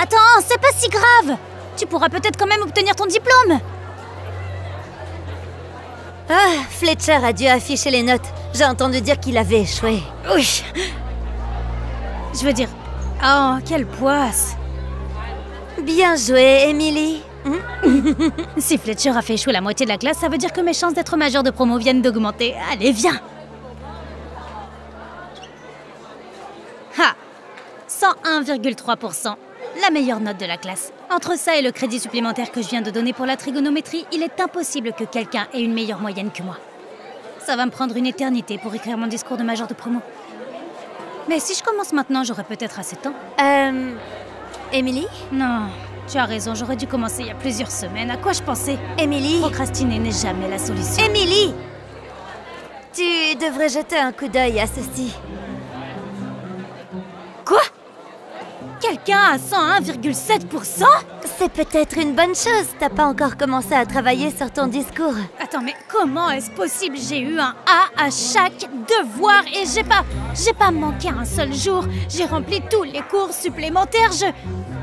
Attends, c'est pas si grave. Tu pourras peut-être quand même obtenir ton diplôme. Ah, Fletcher a dû afficher les notes. J'ai entendu dire qu'il avait échoué. Oui. Je veux dire... Oh, quelle poisse. Bien joué, Emily. Si Fletcher a fait échouer la moitié de la classe, ça veut dire que mes chances d'être major de promo viennent d'augmenter. Allez, viens. Ha 101,3%. La meilleure note de la classe. Entre ça et le crédit supplémentaire que je viens de donner pour la trigonométrie, il est impossible que quelqu'un ait une meilleure moyenne que moi. Ça va me prendre une éternité pour écrire mon discours de major de promo. Mais si je commence maintenant, j'aurai peut-être assez de temps. Emily? Non, tu as raison, j'aurais dû commencer il y a plusieurs semaines. À quoi je pensais? Emily? Procrastiner n'est jamais la solution. Emily! Tu devrais jeter un coup d'œil à ceci. Quoi? Quelqu'un à 101,7%? C'est peut-être une bonne chose. T'as pas encore commencé à travailler sur ton discours. Attends, mais comment est-ce possible? J'ai eu un A à chaque devoir et j'ai pas manqué un seul jour. J'ai rempli tous les cours supplémentaires.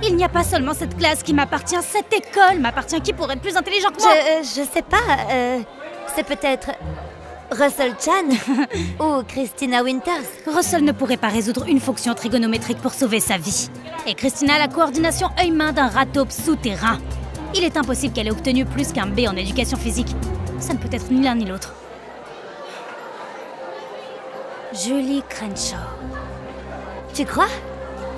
Il n'y a pas seulement cette classe qui m'appartient, cette école m'appartient. Qui pourrait être plus intelligent que moi? Je sais pas. C'est peut-être Russell Chan ou Christina Winters. Russell ne pourrait pas résoudre une fonction trigonométrique pour sauver sa vie. Et Christina a la coordination œil-main d'un ratope souterrain. Il est impossible qu'elle ait obtenu plus qu'un B en éducation physique. Ça ne peut être ni l'un ni l'autre. Julie Crenshaw. Tu crois?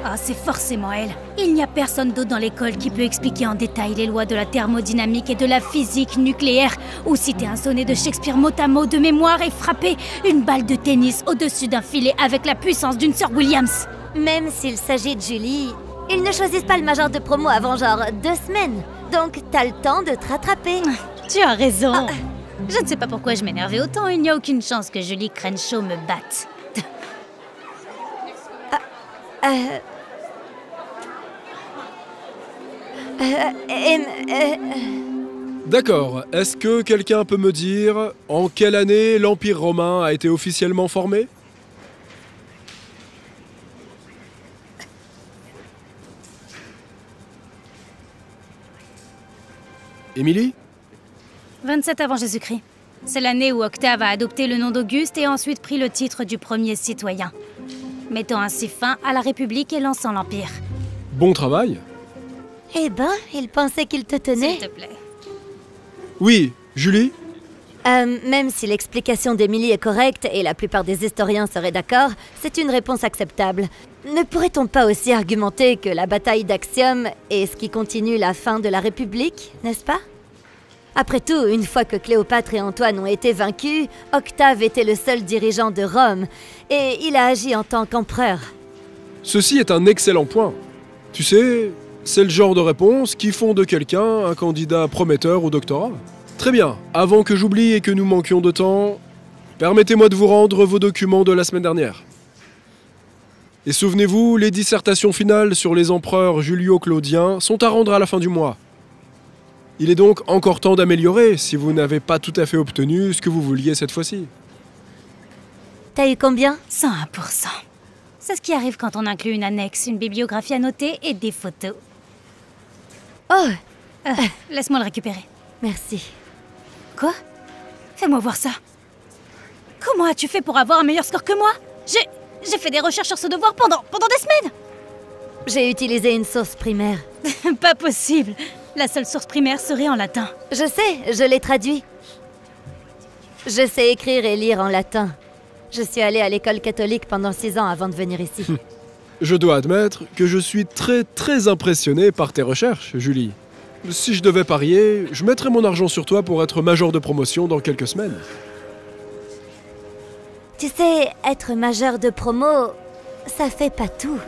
Ah, c'est forcément elle. Il n'y a personne d'autre dans l'école qui peut expliquer en détail les lois de la thermodynamique et de la physique nucléaire, ou citer un sonnet de Shakespeare mot à mot de mémoire et frapper une balle de tennis au-dessus d'un filet avec la puissance d'une Sir Williams. Même s'il s'agit de Julie, ils ne choisissent pas le major de promo avant genre 2 semaines. Donc t'as le temps de te rattraper. Tu as raison. Je ne sais pas pourquoi je m'énervais autant. Il n'y a aucune chance que Julie Crenshaw me batte. D'accord. Est-ce que quelqu'un peut me dire en quelle année l'Empire romain a été officiellement formé? Émilie? 27 avant Jésus-Christ. C'est l'année où Octave a adopté le nom d'Auguste et ensuite pris le titre du premier citoyen, mettant ainsi fin à la République et lançant l'Empire. Bon travail. Eh ben, il pensait qu'il te tenait. S'il te plaît. Oui, Julie? Même si l'explication d'Emily est correcte et la plupart des historiens seraient d'accord, c'est une réponse acceptable. Ne pourrait-on pas aussi argumenter que la bataille d'Actium est ce qui continue la fin de la République, n'est-ce pas? Après tout, une fois que Cléopâtre et Antoine ont été vaincus, Octave était le seul dirigeant de Rome, et il a agi en tant qu'empereur. Ceci est un excellent point. Tu sais, c'est le genre de réponse qui font de quelqu'un un candidat prometteur au doctorat. Très bien, avant que j'oublie et que nous manquions de temps, permettez-moi de vous rendre vos documents de la semaine dernière. Et souvenez-vous, les dissertations finales sur les empereurs Julio-Claudiens sont à rendre à la fin du mois. Il est donc encore temps d'améliorer si vous n'avez pas tout à fait obtenu ce que vous vouliez cette fois-ci. T'as eu combien? 101%. C'est ce qui arrive quand on inclut une annexe, une bibliographie à noter et des photos. Oh, Laisse-moi le récupérer. merci. Quoi? Fais-moi voir ça. Comment as-tu fait pour avoir un meilleur score que moi? J'ai fait des recherches sur ce devoir pendant des semaines. J'ai utilisé une source primaire. Pas possible. La seule source primaire serait en latin. Je sais, je l'ai traduit. Je sais écrire et lire en latin. Je suis allée à l'école catholique pendant 6 ans avant de venir ici. Je dois admettre que je suis très impressionné par tes recherches, Julie. Si je devais parier, je mettrais mon argent sur toi pour être major de promotion dans quelques semaines. Tu sais, être majeur de promo, ça fait pas tout.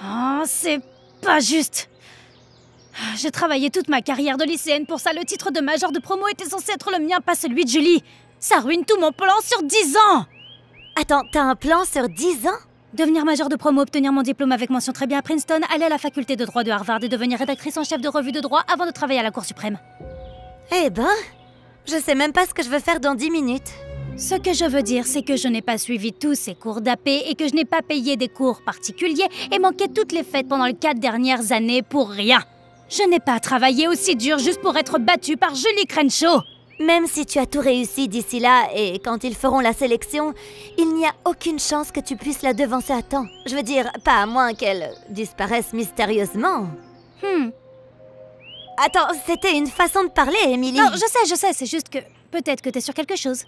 Oh, c'est pas juste. J'ai travaillé toute ma carrière de lycéenne pour ça. Le titre de major de promo était censé être le mien, pas celui de Julie. Ça ruine tout mon plan sur 10 ans. Attends, t'as un plan sur 10 ans? Devenir major de promo, obtenir mon diplôme avec mention très bien à Princeton, aller à la faculté de droit de Harvard et devenir rédactrice en chef de revue de droit avant de travailler à la Cour suprême. Eh ben, je sais même pas ce que je veux faire dans 10 minutes. Ce que je veux dire, c'est que je n'ai pas suivi tous ces cours d'AP et que je n'ai pas payé des cours particuliers et manqué toutes les fêtes pendant les 4 dernières années pour rien. Je n'ai pas travaillé aussi dur juste pour être battue par Julie Crenshaw. Même si tu as tout réussi d'ici là et quand ils feront la sélection, il n'y a aucune chance que tu puisses la devancer à temps. Je veux dire, pas à moins qu'elle disparaisse mystérieusement. Attends, c'était une façon de parler, Emily. Non, je sais, c'est juste que peut-être que t'es sur quelque chose.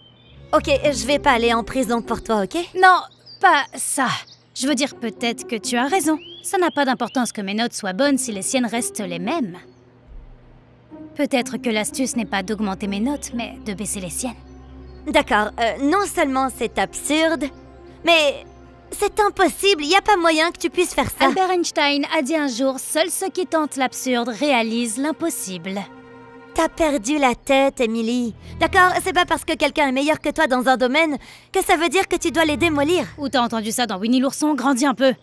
Ok, je vais pas aller en prison pour toi, ok? Non, pas ça. Je veux dire, peut-être que tu as raison. Ça n'a pas d'importance que mes notes soient bonnes si les siennes restent les mêmes. Peut-être que l'astuce n'est pas d'augmenter mes notes, mais de baisser les siennes. D'accord, non seulement c'est absurde, mais c'est impossible, il n'y a pas moyen que tu puisses faire ça. Albert Einstein a dit un jour, seuls ceux qui tentent l'absurde réalisent l'impossible. T'as perdu la tête, Emily. D'accord, c'est pas parce que quelqu'un est meilleur que toi dans un domaine que ça veut dire que tu dois les démolir. Ou t'as entendu ça dans Winnie l'ourson? Grandis un peu.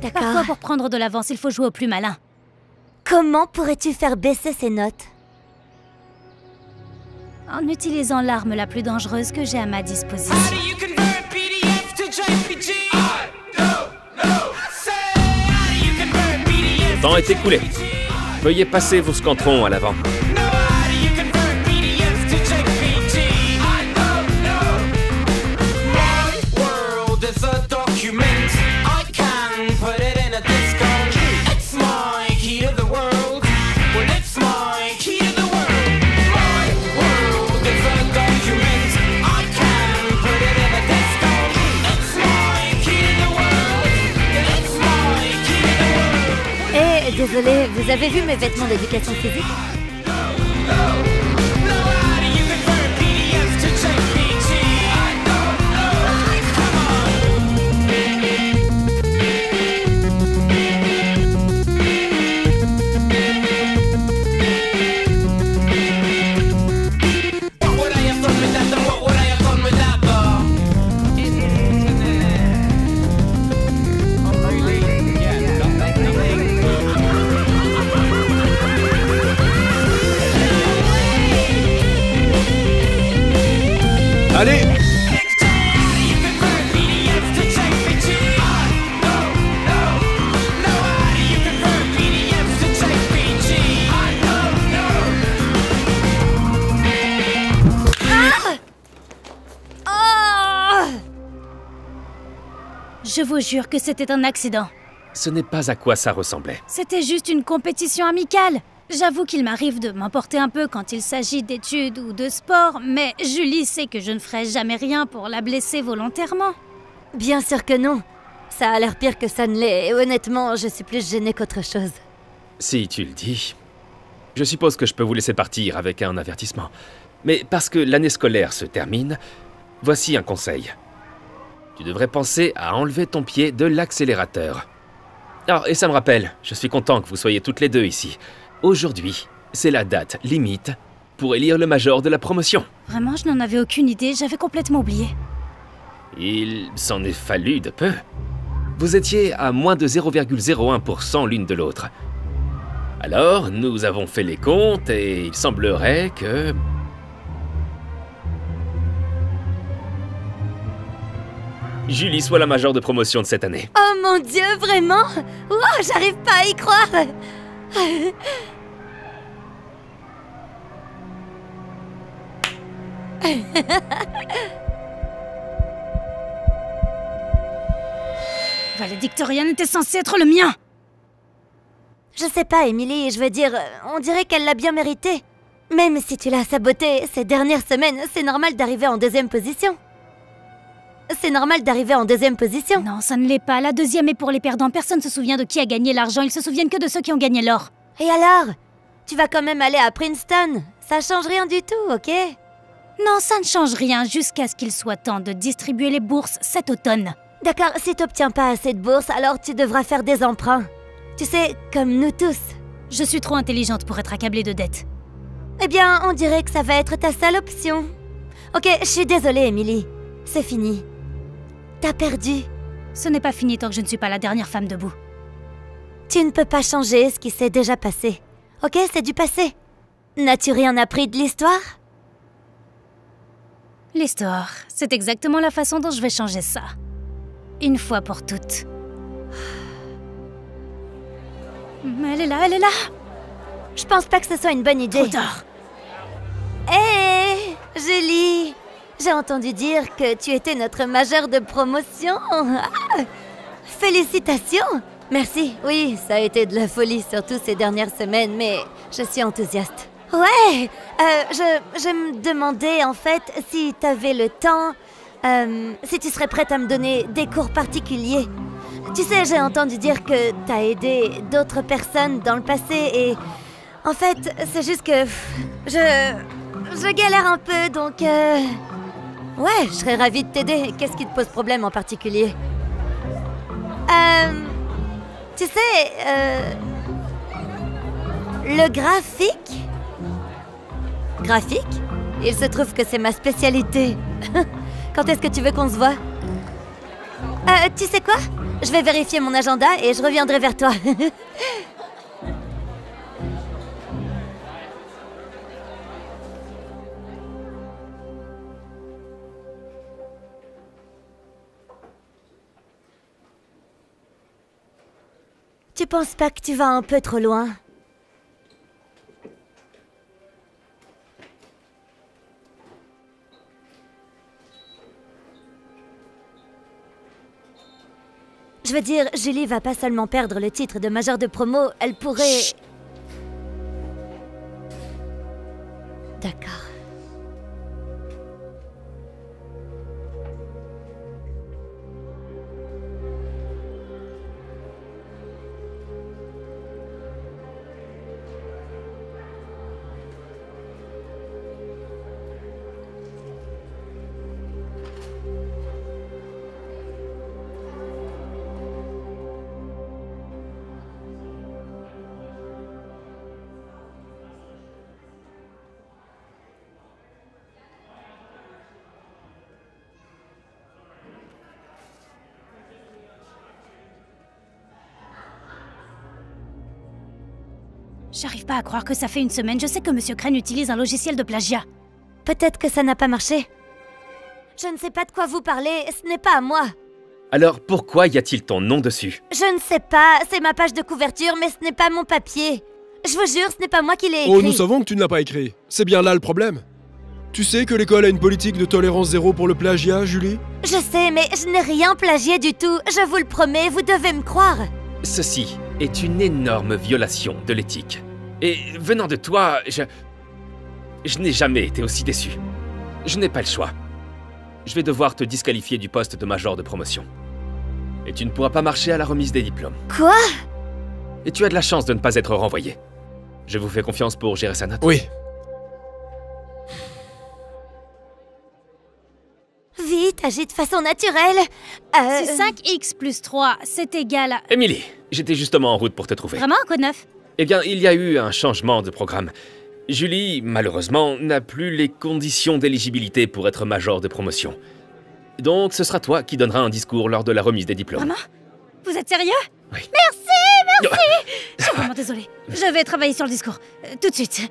D'accord. Parfois, pour prendre de l'avance, il faut jouer au plus malin. Comment pourrais-tu faire baisser ces notes? En utilisant l'arme la plus dangereuse que j'ai à ma disposition. Le temps est écoulé. Veuillez passer vos scantrons à l'avant. Désolée, vous avez vu mes vêtements d'éducation physique? Allez! Je vous jure que c'était un accident. Ce n'est pas à quoi ça ressemblait. C'était juste une compétition amicale. J'avoue qu'il m'arrive de m'emporter un peu quand il s'agit d'études ou de sport, mais Julie sait que je ne ferai jamais rien pour la blesser volontairement. Bien sûr que non. Ça a l'air pire que ça ne l'est, et honnêtement, je suis plus gênée qu'autre chose. Si tu le dis. Je suppose que je peux vous laisser partir avec un avertissement. Mais parce que l'année scolaire se termine, voici un conseil. Tu devrais penser à enlever ton pied de l'accélérateur. Ah, et ça me rappelle, je suis content que vous soyez toutes les deux ici. Aujourd'hui, c'est la date limite pour élire le major de la promotion. Vraiment, je n'en avais aucune idée, j'avais complètement oublié. Il s'en est fallu de peu. Vous étiez à moins de 0,01% l'une de l'autre. Alors, nous avons fait les comptes et il semblerait que... Julie soit la majeure de promotion de cette année. Oh mon Dieu, vraiment? Wow, j'arrive pas à y croire! Valedictorian était censé être le mien! Je sais pas, Emily, je veux dire, on dirait qu'elle l'a bien mérité. Même si tu l'as saboté ces dernières semaines, c'est normal d'arriver en deuxième position. C'est normal d'arriver en deuxième position. Non, ça ne l'est pas. La deuxième est pour les perdants. Personne ne se souvient de qui a gagné l'argent. Ils se souviennent que de ceux qui ont gagné l'or. Et alors? Tu vas quand même aller à Princeton. Ça change rien du tout, ok? Non, ça ne change rien jusqu'à ce qu'il soit temps de distribuer les bourses cet automne. D'accord, si t'obtiens pas assez de bourses, alors tu devras faire des emprunts. Tu sais, comme nous tous. Je suis trop intelligente pour être accablée de dettes. Eh bien, on dirait que ça va être ta seule option. Ok, je suis désolée, Emily. C'est fini. T'as perdu. Ce n'est pas fini tant que je ne suis pas la dernière femme debout. Tu ne peux pas changer ce qui s'est déjà passé. Ok, c'est du passé. N'as-tu rien appris de l'histoire? L'histoire, c'est exactement la façon dont je vais changer ça. Une fois pour toutes. Elle est là, elle est là! Je pense pas que ce soit une bonne idée. Trop tard. Hé, Julie! J'ai entendu dire que tu étais notre majeure de promotion. Ah, félicitations! Merci, oui, ça a été de la folie, surtout ces dernières semaines, mais je suis enthousiaste. Ouais, je me demandais en fait si t'avais le temps, si tu serais prête à me donner des cours particuliers. Tu sais, j'ai entendu dire que t'as aidé d'autres personnes dans le passé et... En fait, c'est juste que... Je galère un peu, donc... Ouais, je serais ravie de t'aider. Qu'est-ce qui te pose problème en particulier? Tu sais, le graphique? Graphique? Il se trouve que c'est ma spécialité. Quand est-ce que tu veux qu'on se voit? Tu sais quoi? Je vais vérifier mon agenda et je reviendrai vers toi. Tu penses pas que tu vas un peu trop loin? Je veux dire, Julie va pas seulement perdre le titre de majeure de promo, elle pourrait... Chut. D'accord. J'arrive pas à croire que ça fait une semaine. Je sais que Monsieur Crane utilise un logiciel de plagiat. Peut-être que ça n'a pas marché. Je ne sais pas de quoi vous parlez, ce n'est pas à moi. Alors pourquoi y a-t-il ton nom dessus? Je ne sais pas, c'est ma page de couverture, mais ce n'est pas mon papier. Je vous jure, ce n'est pas moi qui l'ai écrit. Oh, nous savons que tu ne l'as pas écrit. C'est bien là le problème. Tu sais que l'école a une politique de tolérance zéro pour le plagiat, Julie? Je sais, mais je n'ai rien plagié du tout. Je vous le promets, vous devez me croire. Ceci est une énorme violation de l'éthique. Et venant de toi, je n'ai jamais été aussi déçu. Je n'ai pas le choix. Je vais devoir te disqualifier du poste de major de promotion. Et tu ne pourras pas marcher à la remise des diplômes. Quoi? Et tu as de la chance de ne pas être renvoyé. Je vous fais confiance pour gérer sa note. Oui. Vite, agis de façon naturelle. Si 5x plus 3, c'est égal à... Emily, j'étais justement en route pour te trouver. Vraiment, quoi de neuf? Eh bien, il y a eu un changement de programme. Julie, malheureusement, n'a plus les conditions d'éligibilité pour être major de promotion. Donc, ce sera toi qui donneras un discours lors de la remise des diplômes. Vraiment? Vous êtes sérieux? Oui. Merci! Je suis vraiment désolée. Je vais travailler sur le discours. Tout de suite.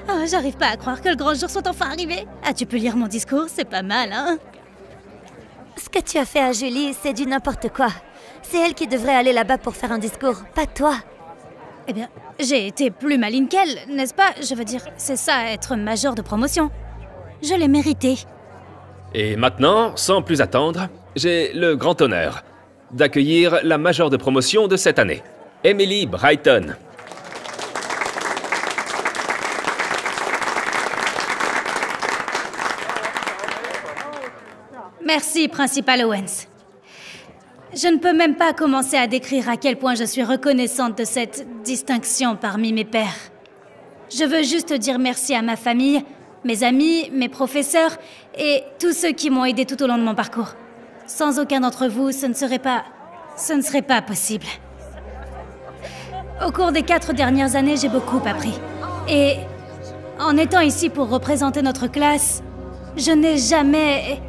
Oh, j'arrive pas à croire que le grand jour soit enfin arrivé. Ah, tu peux lire mon discours? C'est pas mal, hein? Ce que tu as fait à Julie, c'est du n'importe quoi. C'est elle qui devrait aller là-bas pour faire un discours, pas toi. Eh bien, j'ai été plus maligne qu'elle, n'est-ce pas? Je veux dire, c'est ça, être major de promotion. Je l'ai mérité. Et maintenant, sans plus attendre, j'ai le grand honneur d'accueillir la majeure de promotion de cette année, Emily Brighton. Merci, Principal Owens. Je ne peux même pas commencer à décrire à quel point je suis reconnaissante de cette distinction parmi mes pairs. Je veux juste dire merci à ma famille, mes amis, mes professeurs et tous ceux qui m'ont aidé tout au long de mon parcours. Sans aucun d'entre vous, ce ne serait pas possible. Au cours des 4 dernières années, j'ai beaucoup appris. Et en étant ici pour représenter notre classe, je n'ai jamais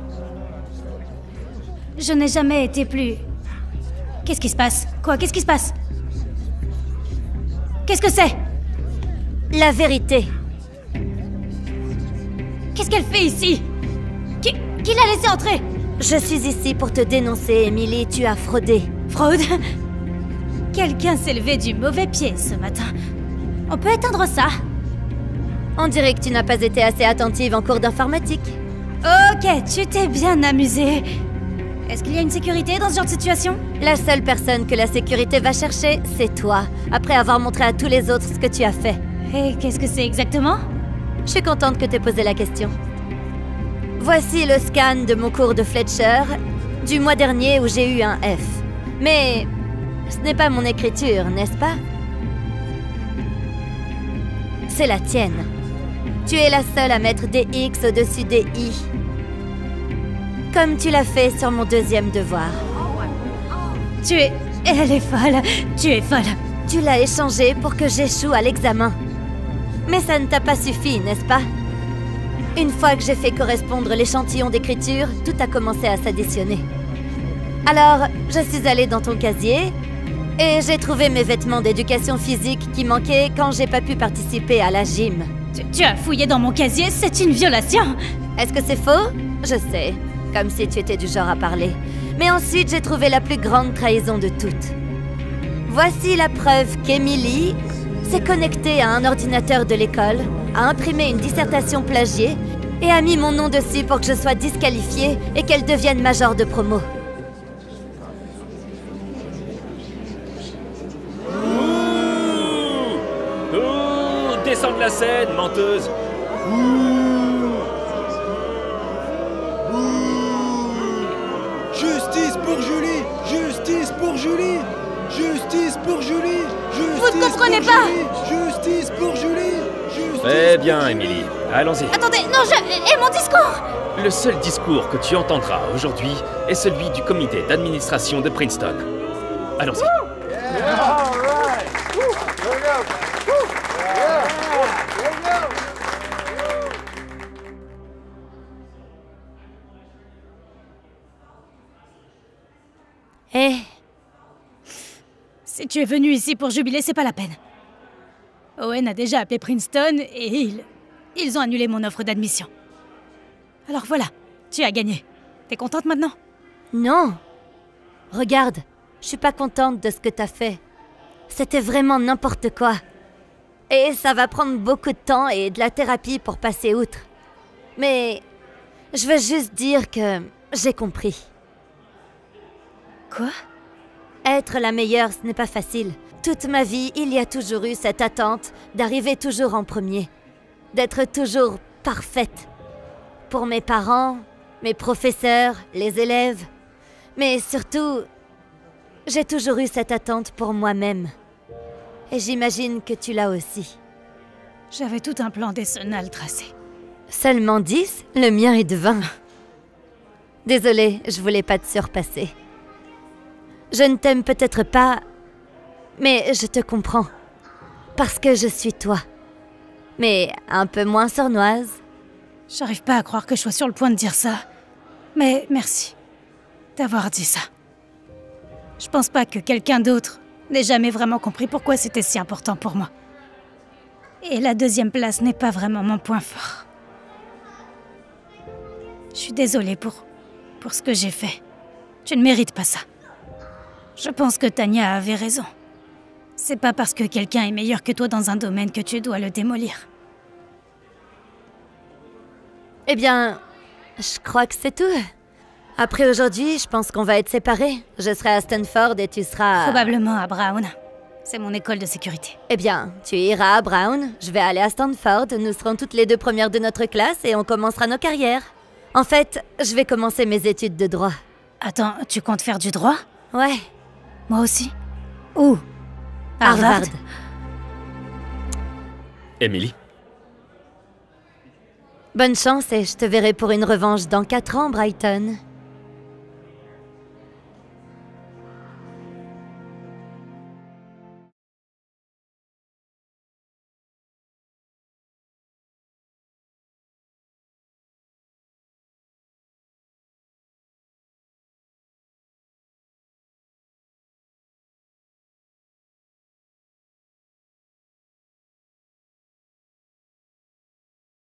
été plus... Qu'est-ce qui se passe? Quoi? Qu'est-ce qui se passe? Qu'est-ce que c'est? la vérité. Qu'est-ce qu'elle fait ici? Qui l'a laissée entrer? Je suis ici pour te dénoncer, Emily, tu as fraudé. Fraude? Quelqu'un s'est levé du mauvais pied ce matin. On peut éteindre ça? On dirait que tu n'as pas été assez attentive en cours d'informatique. Ok, tu t'es bien amusée. Est-ce qu'il y a une sécurité dans ce genre de situation? La seule personne que la sécurité va chercher, c'est toi, après avoir montré à tous les autres ce que tu as fait. Et qu'est-ce que c'est exactement? Je suis contente que tu aies posé la question. Voici le scan de mon cours de Fletcher du mois dernier où j'ai eu un F. Mais ce n'est pas mon écriture, n'est-ce pas? C'est la tienne. Tu es la seule à mettre des X au-dessus des I. Comme tu l'as fait sur mon deuxième devoir. Elle est folle. Tu es folle. Tu l'as échangé pour que j'échoue à l'examen. Mais ça ne t'a pas suffi, n'est-ce pas? Une fois que j'ai fait correspondre l'échantillon d'écriture, tout a commencé à s'additionner. Alors, je suis allée dans ton casier et j'ai trouvé mes vêtements d'éducation physique qui manquaient quand j'ai pas pu participer à la gym. Tu as fouillé dans mon casier, c'est une violation! Est-ce que c'est faux? Je sais, comme si tu étais du genre à parler. Mais ensuite, j'ai trouvé la plus grande trahison de toutes. Voici la preuve qu'Emily s'est connectée à un ordinateur de l'école, a imprimé une dissertation plagiée et a mis mon nom dessus pour que je sois disqualifiée et qu'elle devienne major de promo. Descends de la scène, menteuse! Justice pour Julie! Justice pour Julie! Justice pour Julie! Vous ne comprenez pas! Justice pour Julie! Eh bien, Emily, allons-y. Attendez, non, et mon discours! Le seul discours que tu entendras aujourd'hui est celui du comité d'administration de Princeton. Allons-y. Eh, Si tu es venu ici pour jubiler, c'est pas la peine. Owen a déjà appelé Princeton et ils ont annulé mon offre d'admission. Alors voilà, tu as gagné. T'es contente maintenant? non. Regarde, je suis pas contente de ce que t'as fait. C'était vraiment n'importe quoi. Et ça va prendre beaucoup de temps et de la thérapie pour passer outre. Mais je veux juste dire que j'ai compris. Quoi? Être la meilleure, ce n'est pas facile. Toute ma vie, il y a toujours eu cette attente d'arriver toujours en premier. D'être toujours parfaite. Pour mes parents, mes professeurs, les élèves. Mais surtout, j'ai toujours eu cette attente pour moi-même. Et j'imagine que tu l'as aussi. J'avais tout un plan décennal tracé. Seulement 10? Le mien est de 20. Désolée, je voulais pas te surpasser. Je ne t'aime peut-être pas, mais je te comprends. Parce que je suis toi. Mais un peu moins sournoise. J'arrive pas à croire que je sois sur le point de dire ça. Mais merci d'avoir dit ça. Je pense pas que quelqu'un d'autre n'ait jamais vraiment compris pourquoi c'était si important pour moi. Et la deuxième place n'est pas vraiment mon point fort. Je suis désolée pour ce que j'ai fait. Tu ne mérites pas ça. Je pense que Tanya avait raison. C'est pas parce que quelqu'un est meilleur que toi dans un domaine que tu dois le démolir. Eh bien, je crois que c'est tout. Après aujourd'hui, je pense qu'on va être séparés. Je serai à Stanford et tu seras... Probablement à Brown. C'est mon école de sécurité. Eh bien, tu iras à Brown, je vais aller à Stanford, nous serons toutes les deux premières de notre classe et on commencera nos carrières. En fait, je vais commencer mes études de droit. Attends, tu comptes faire du droit? Ouais, Moi aussi. Où? Harvard. Emily, Bonne chance et je te verrai pour une revanche dans 4 ans, Brighton.